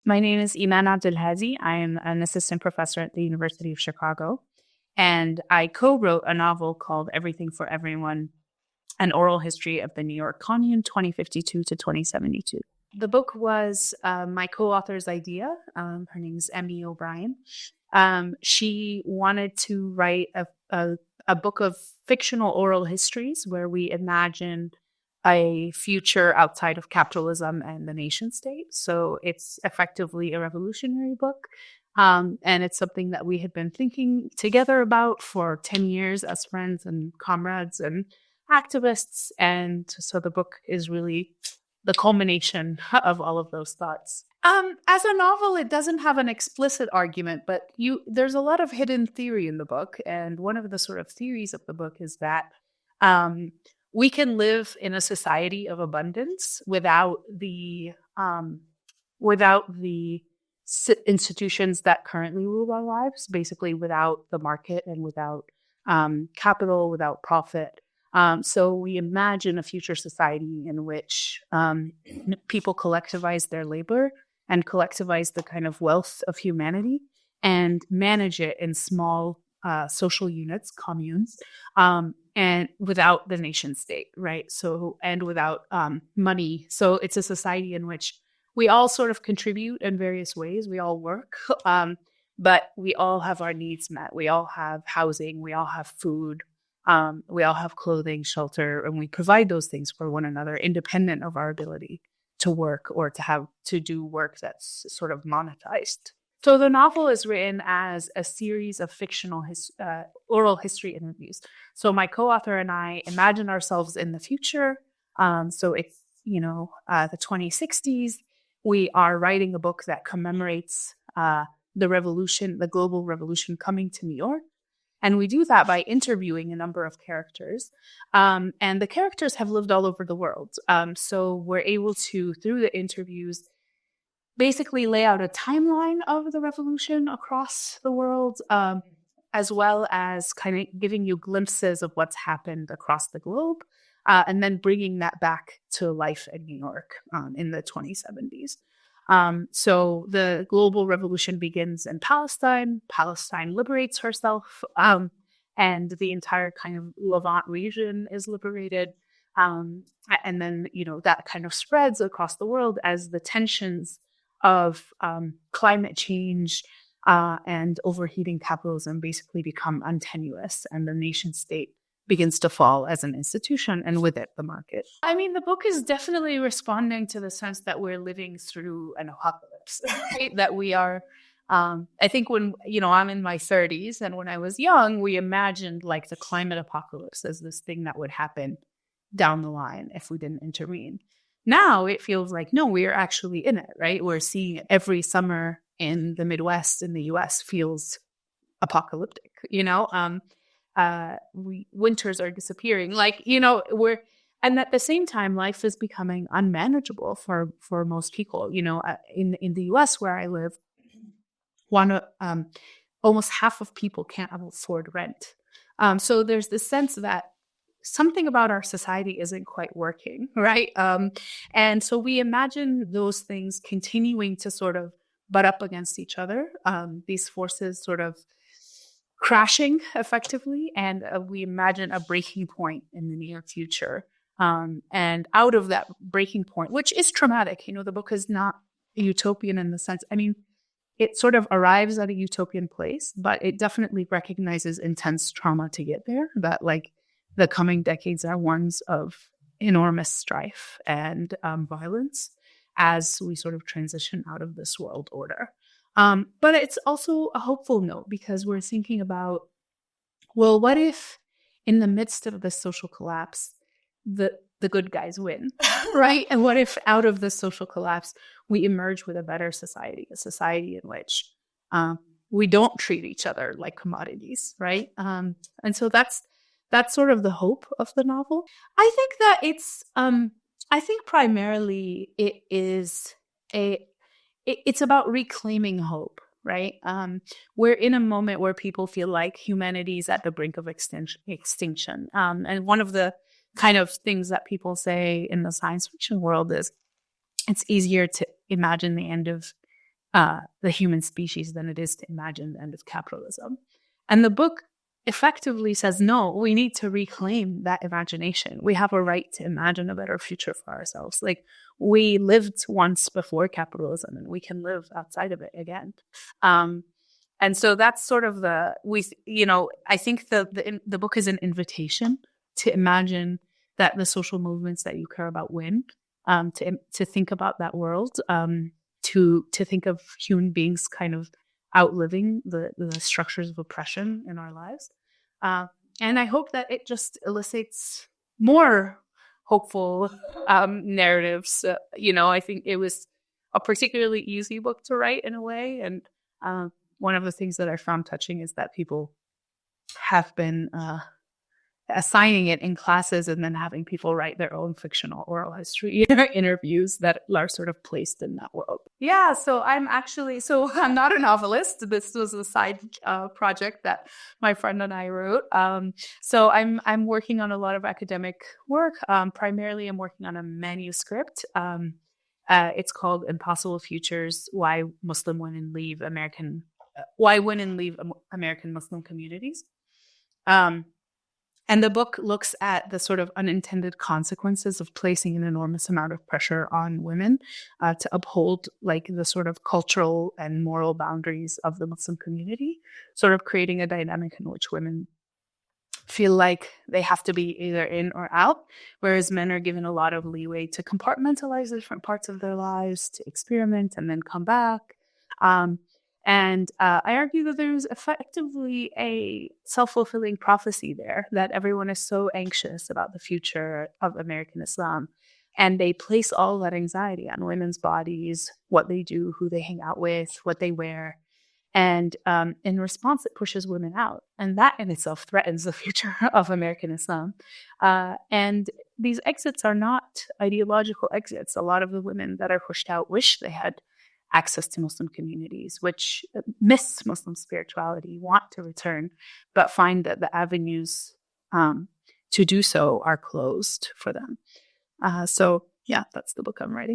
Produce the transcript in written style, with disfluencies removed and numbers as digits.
My name is Eman Abdelhadi. I am an assistant professor at the University of Chicago, and I co-wrote a novel called Everything for Everyone, An Oral History of the New York Commune, 2052 to 2072. The book was my co-author's idea. Her name is Emy O'Brien. She wanted to write a book of fictional oral histories where we imagine a future outside of capitalism and the nation state. So it's effectively a revolutionary book. And it's something that we had been thinking together about for 10 years as friends and comrades and activists. And so the book is really the culmination of all of those thoughts. As a novel, it doesn't have an explicit argument, but there's a lot of hidden theory in the book. And one of the sort of theories of the book is that we can live in a society of abundance without the institutions that currently rule our lives, basically without the market and without capital, without profit. So we imagine a future society in which people collectivize their labor and collectivize the kind of wealth of humanity and manage it in small social units, communes, and without the nation state, right? So, and without money. So it's a society in which we all sort of contribute in various ways. We all work, but we all have our needs met. We all have housing. We all have food. We all have clothing, shelter, and we provide those things for one another, independent of our ability to work or to do work that's sort of monetized. So the novel is written as a series of fictional oral history interviews. So my co-author and I imagine ourselves in the future. So it's, the 2060s. We are writing a book that commemorates the revolution, the global revolution coming to New York. And we do that by interviewing a number of characters. And the characters have lived all over the world. So we're able to, through the interviews, basically lay out a timeline of the revolution across the world, as well as kind of giving you glimpses of what's happened across the globe, and then bringing that back to life in New York in the 2070s. So the global revolution begins in Palestine. Palestine liberates herself, and the entire kind of Levant region is liberated. And then, that kind of spreads across the world as the tensions of climate change and overheating capitalism basically become untenuous, and the nation state begins to fall as an institution, and with it, the market. I mean, the book is definitely responding to the sense that we're living through an apocalypse, right? That we are, I think when, I'm in my 30s, and when I was young, we imagined like the climate apocalypse as this thing that would happen down the line if we didn't intervene. Now it feels like, no, we're actually in it, right? We're seeing it every summer in the Midwest in the US feels apocalyptic, winters are disappearing, and at the same time, life is becoming unmanageable for most people. In the US where I live, almost half of people can't afford rent. So there's this sense that something about our society isn't quite working, right? And so we imagine those things continuing to sort of butt up against each other, these forces sort of crashing effectively, and we imagine a breaking point in the near future. And out of that breaking point, which is traumatic, the book is not utopian in the sense, it sort of arrives at a utopian place, but it definitely recognizes intense trauma to get there, that the coming decades are ones of enormous strife and violence as we sort of transition out of this world order. But it's also a hopeful note because we're thinking about, well, what if in the midst of this social collapse, the good guys win, right? And what if out of this social collapse, we emerge with a better society, a society in which we don't treat each other like commodities, right? And so that's sort of the hope of the novel. I think that I think primarily it's about reclaiming hope, right? We're in a moment where people feel like humanity is at the brink of extinction. And one of the kind of things that people say in the science fiction world is it's easier to imagine the end of the human species than it is to imagine the end of capitalism. And the book effectively says, no, we need to reclaim that imagination. We have a right to imagine a better future for ourselves. Like, we lived once before capitalism, and we can live outside of it again. And so that's sort of I think the book is an invitation to imagine that the social movements that you care about win, to think about that world, to think of human beings kind of outliving the structures of oppression in our lives. And I hope that it just elicits more hopeful narratives. I think it was a particularly easy book to write in a way. And one of the things that I found touching is that people have been assigning it in classes and then having people write their own fictional oral history interviews that are sort of placed in that world. Yeah, so I'm not a novelist. This was a side project that my friend and I wrote. So I'm working on a lot of academic work. Primarily, I'm working on a manuscript. It's called Impossible Futures: Why Women Leave American Muslim Communities. And the book looks at the sort of unintended consequences of placing an enormous amount of pressure on women to uphold like the sort of cultural and moral boundaries of the Muslim community, sort of creating a dynamic in which women feel like they have to be either in or out, whereas men are given a lot of leeway to compartmentalize different parts of their lives, to experiment and then come back. And I argue that there's effectively a self-fulfilling prophecy there, that everyone is so anxious about the future of American Islam. And they place all that anxiety on women's bodies, what they do, who they hang out with, what they wear. And in response, it pushes women out. And that in itself threatens the future of American Islam. And these exits are not ideological exits. A lot of the women that are pushed out wish they had access to Muslim communities, which miss Muslim spirituality, want to return, but find that the avenues to do so are closed for them. So yeah, that's the book I'm writing.